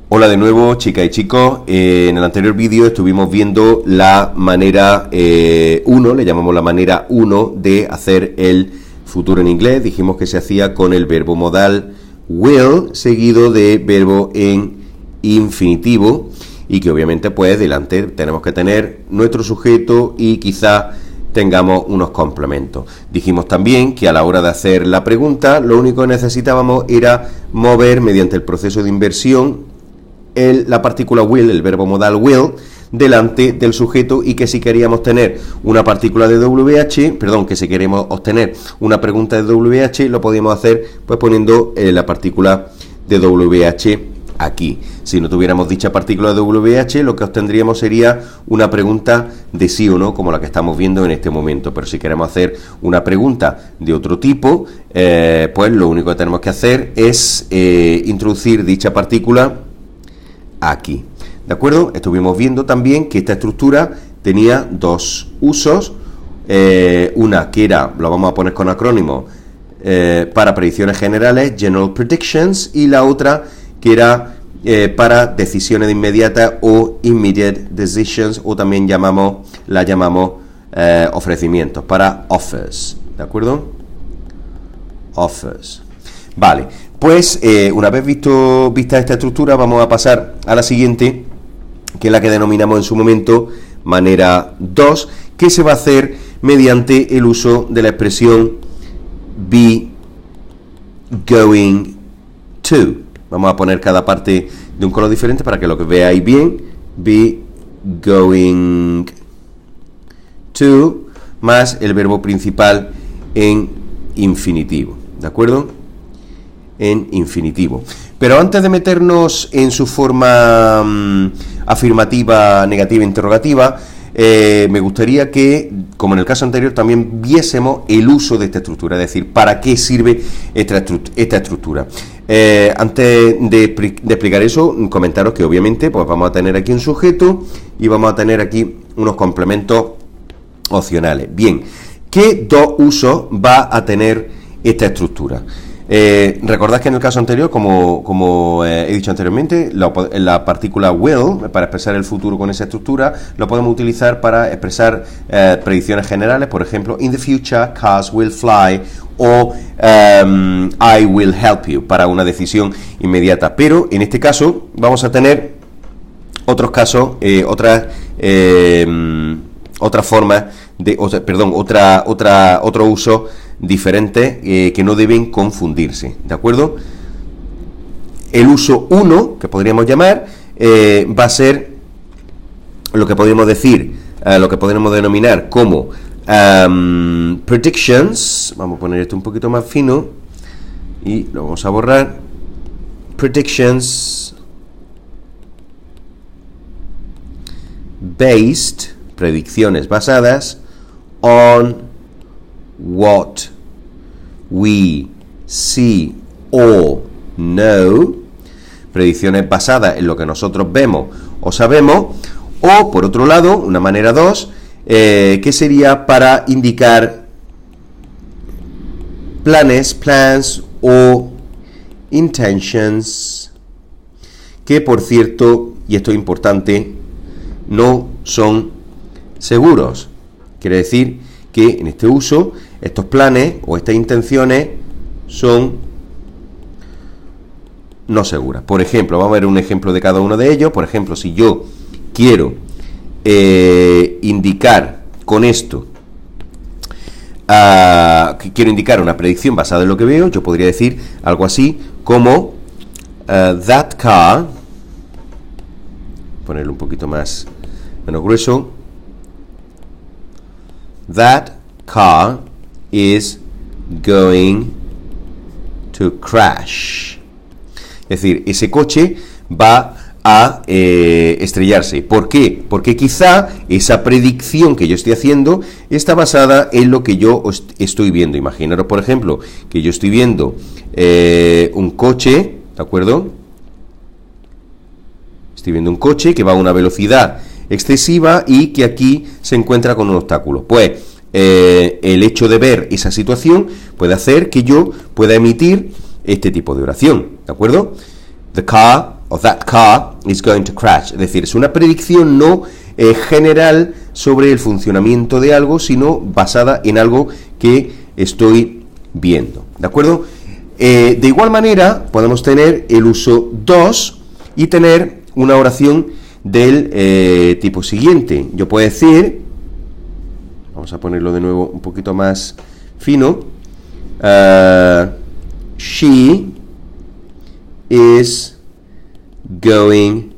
Hola de nuevo, chicas y chicos. En el anterior vídeo estuvimos viendo la manera 1, le llamamos la manera 1 de hacer el futuro en inglés. Dijimos que se hacía con el verbo modal will seguido de verbo en infinitivo y que obviamente pues delante tenemos que tener nuestro sujeto y quizá tengamos unos complementos. Dijimos también que a la hora de hacer la pregunta lo único que necesitábamos era mover mediante el proceso de inversión la partícula will, el verbo modal will, delante del sujeto y que si queríamos tener una partícula de WH, que si queremos obtener una pregunta de WH, lo podíamos hacer pues poniendo la partícula de WH aquí. Si no tuviéramos dicha partícula de WH, lo que obtendríamos sería una pregunta de sí o no, como la que estamos viendo en este momento. Pero si queremos hacer una pregunta de otro tipo, pues lo único que tenemos que hacer es introducir dicha partícula aquí, ¿de acuerdo? Estuvimos viendo también que esta estructura tenía dos usos, una que era, lo vamos a poner con acrónimo, para predicciones generales, General Predictions, y la otra que era para decisiones inmediatas o Immediate Decisions, o también la llamamos ofrecimientos, para Offers, ¿de acuerdo? Offers. Vale, pues una vez vista esta estructura, vamos a pasar a la siguiente, que es la que denominamos en su momento manera 2, que se va a hacer mediante el uso de la expresión be going to. Vamos a poner cada parte de un color diferente para que lo que veáis bien. Be going to más el verbo principal en infinitivo, ¿de acuerdo? En infinitivo. Pero antes de meternos en su forma afirmativa, negativa, interrogativa, me gustaría que, como en el caso anterior, también viésemos el uso de esta estructura, es decir, para qué sirve esta estructura. Antes de explicar eso, comentaros que obviamente pues vamos a tener aquí un sujeto y vamos a tener aquí unos complementos opcionales. Bien, ¿qué dos usos va a tener esta estructura? Recordad que en el caso anterior, como he dicho anteriormente, la partícula will, para expresar el futuro con esa estructura, lo podemos utilizar para expresar predicciones generales, por ejemplo, in the future, cars will fly, o I will help you, para una decisión inmediata. Pero en este caso vamos a tener otros casos, otra forma de, otro uso diferente que no deben confundirse, ¿de acuerdo? El uso 1, que podríamos llamar, va a ser lo que podríamos decir, lo que podríamos denominar como predictions. Vamos a poner esto un poquito más fino y lo vamos a borrar. Predictions based, predicciones basadas on what we see or know, predicciones basadas en lo que nosotros vemos o sabemos, o por otro lado, una manera 2, que sería para indicar plans o intentions, que por cierto, y esto es importante, no son seguros. Quiere decir que en este uso, estos planes o estas intenciones son no seguras. Por ejemplo, vamos a ver un ejemplo de cada uno de ellos. Por ejemplo, si yo quiero indicar con esto, quiero indicar una predicción basada en lo que veo, yo podría decir algo así como that car, ponerlo un poquito menos grueso, that car is going to crash. Es decir, ese coche va a estrellarse. ¿Por qué? Porque quizá esa predicción que yo estoy haciendo está basada en lo que yo estoy viendo. Imaginaros, por ejemplo, que yo estoy viendo un coche, ¿de acuerdo? Estoy viendo un coche que va a una velocidad excesiva y que aquí se encuentra con un obstáculo. Pues el hecho de ver esa situación puede hacer que yo pueda emitir este tipo de oración, ¿de acuerdo? The car of that car is going to crash. Es decir, es una predicción no general sobre el funcionamiento de algo, sino basada en algo que estoy viendo. ¿De acuerdo? De igual manera, podemos tener el uso does y tener una oración del tipo siguiente. Yo puedo decir, vamos a ponerlo de nuevo un poquito más fino, she is going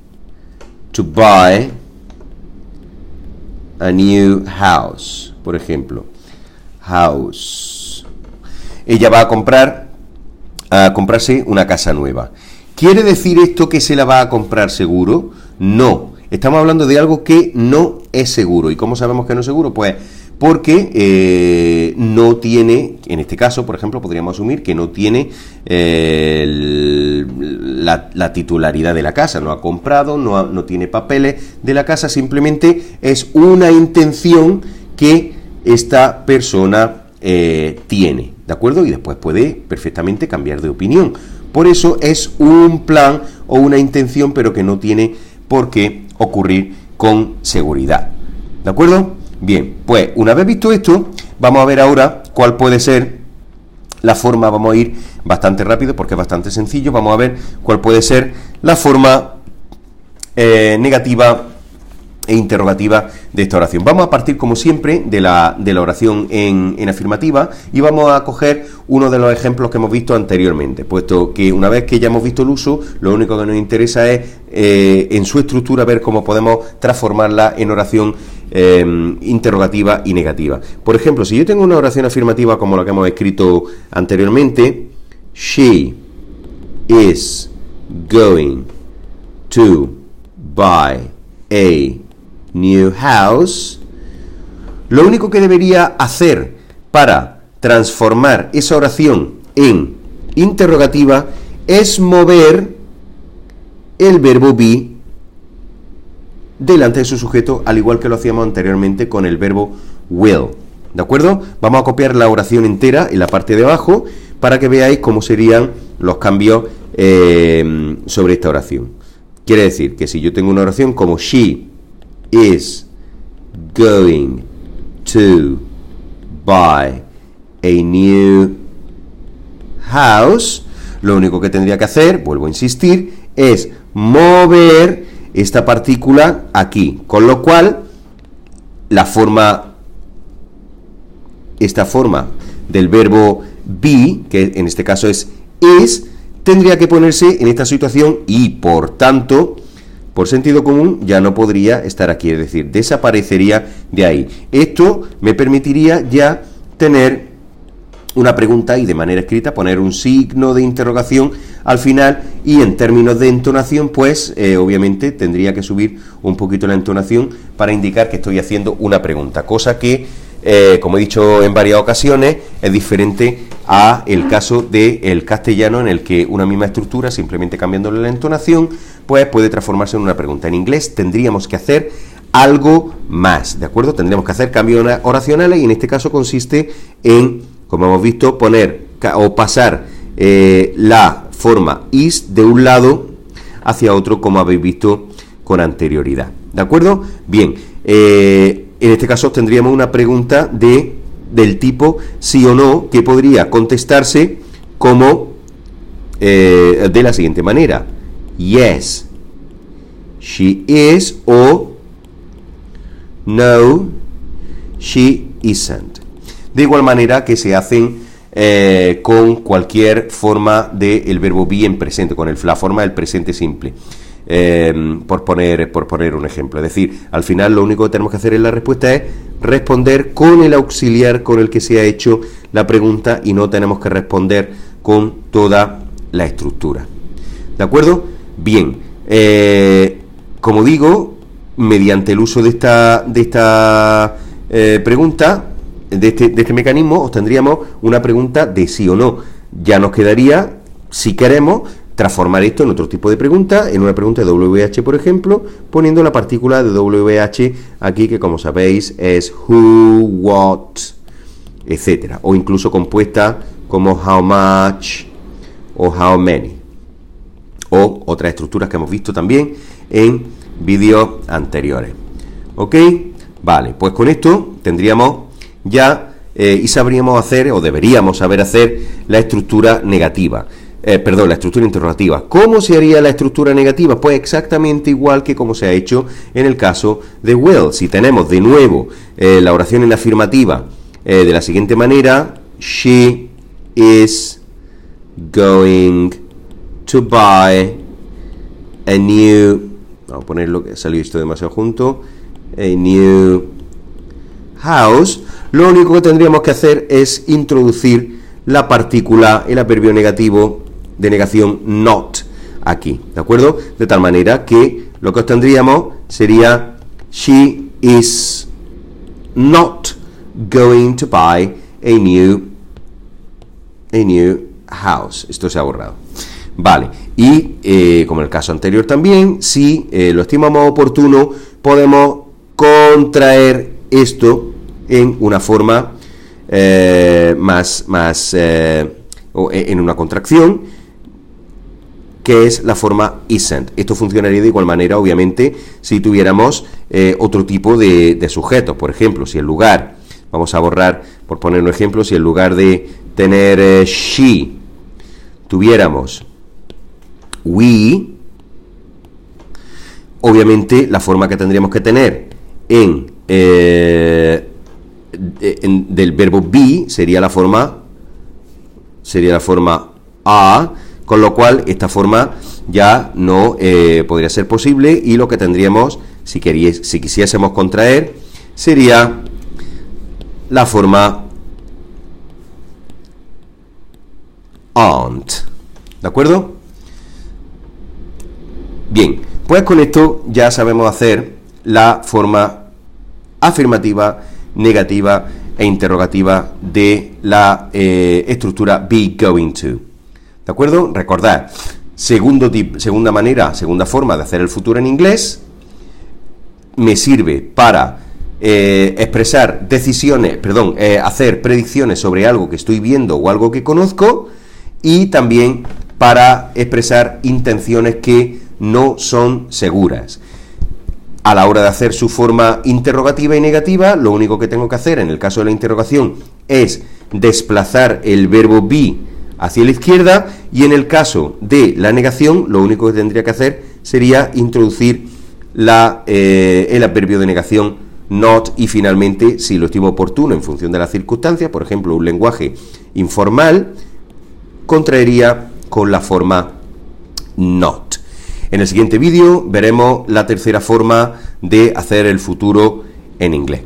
to buy a new house, por ejemplo, house. Ella va a comprarse una casa nueva. ¿Quiere decir esto que se la va a comprar seguro? No. Estamos hablando de algo que no es seguro. ¿Y cómo sabemos que no es seguro? Pues porque no tiene, en este caso, por ejemplo, podríamos asumir que no tiene la titularidad de la casa, no ha comprado, no tiene papeles de la casa, simplemente es una intención que esta persona tiene, ¿de acuerdo? Y después puede perfectamente cambiar de opinión. Por eso es un plan o una intención, pero que no tiene por qué ocurrir con seguridad, ¿de acuerdo? Bien, pues una vez visto esto, vamos a ver ahora cuál puede ser la forma. Vamos a ir bastante rápido porque es bastante sencillo. Vamos a ver cuál puede ser la forma negativa e interrogativa de esta oración. Vamos a partir, como siempre, de la oración en afirmativa, y vamos a coger uno de los ejemplos que hemos visto anteriormente, puesto que una vez que ya hemos visto el uso, lo único que nos interesa es en su estructura ver cómo podemos transformarla en oración interrogativa y negativa. Por ejemplo, si yo tengo una oración afirmativa como la que hemos escrito anteriormente, she is going to buy a new house, lo único que debería hacer para transformar esa oración en interrogativa es mover el verbo be delante de su sujeto, al igual que lo hacíamos anteriormente con el verbo will. ¿De acuerdo? Vamos a copiar la oración entera en la parte de abajo para que veáis cómo serían los cambios sobre esta oración. Quiere decir que si yo tengo una oración como she is going to buy a new house, lo único que tendría que hacer, vuelvo a insistir, es mover esta partícula aquí, con lo cual esta forma del verbo be, que en este caso es is, tendría que ponerse en esta situación y, por tanto, por sentido común, ya no podría estar aquí, es decir, desaparecería de ahí. Esto me permitiría ya tener una pregunta y de manera escrita poner un signo de interrogación al final, y en términos de entonación, pues obviamente tendría que subir un poquito la entonación para indicar que estoy haciendo una pregunta, cosa que, como he dicho en varias ocasiones, es diferente a el caso del castellano, en el que una misma estructura, simplemente cambiándole la entonación, pues puede transformarse en una pregunta. En inglés tendríamos que hacer algo más, ¿de acuerdo? Tendríamos que hacer cambios oracionales, y en este caso consiste en, como hemos visto, poner o pasar la forma is de un lado hacia otro, como habéis visto con anterioridad, ¿de acuerdo? Bien, en este caso tendríamos una pregunta del tipo sí o no, que podría contestarse como de la siguiente manera: yes, she is, o no, she isn't. De igual manera que se hacen con cualquier forma del verbo be en presente, con la forma del presente simple, por poner un ejemplo. Es decir, al final lo único que tenemos que hacer en la respuesta es responder con el auxiliar con el que se ha hecho la pregunta, y no tenemos que responder con toda la estructura. ¿De acuerdo? Bien, como digo, mediante el uso de esta pregunta, de este mecanismo, obtendríamos una pregunta de sí o no. Ya nos quedaría, si queremos, transformar esto en otro tipo de pregunta, en una pregunta de WH, por ejemplo, poniendo la partícula de WH aquí, que como sabéis es who, what, etcétera, o incluso compuesta como how much o how many. o otras estructuras que hemos visto también en vídeos anteriores. ¿Ok? Vale, pues con esto tendríamos ya y sabríamos hacer, o deberíamos saber hacer, la estructura negativa. La estructura interrogativa. ¿Cómo se haría la estructura negativa? Pues exactamente igual que como se ha hecho en el caso de Will. Si tenemos de nuevo la oración en afirmativa de la siguiente manera: She is going to buy a new... Vamos a ponerlo, que ha salido esto demasiado junto. A new house. Lo único que tendríamos que hacer es introducir la partícula, el adverbio negativo de negación not aquí, ¿de acuerdo? De tal manera que lo que obtendríamos sería she is not going to buy a new house. Esto se ha borrado. Vale, y como en el caso anterior también, si lo estimamos oportuno, podemos contraer esto en una forma o en una contracción, que es la forma isn't. Esto funcionaría de igual manera, obviamente, si tuviéramos otro tipo de sujetos. Por ejemplo, si en lugar, vamos a borrar, por poner un ejemplo, si en lugar de tener she, tuviéramos we, obviamente la forma que tendríamos que tener del verbo be sería la forma a, con lo cual esta forma ya no podría ser posible, y lo que tendríamos, si quisiésemos contraer, sería la forma aren't. ¿De acuerdo? Bien, pues con esto ya sabemos hacer la forma afirmativa, negativa e interrogativa de la estructura be going to. ¿De acuerdo? Recordad, segunda forma de hacer el futuro en inglés, me sirve para expresar hacer predicciones sobre algo que estoy viendo o algo que conozco, y también para expresar intenciones que no son seguras. A la hora de hacer su forma interrogativa y negativa, lo único que tengo que hacer en el caso de la interrogación es desplazar el verbo be hacia la izquierda, y en el caso de la negación, lo único que tendría que hacer sería introducir el adverbio de negación not, y finalmente, si lo estimo oportuno en función de las circunstancias, por ejemplo, un lenguaje informal, contraería con la forma not. En el siguiente vídeo veremos la tercera forma de hacer el futuro en inglés.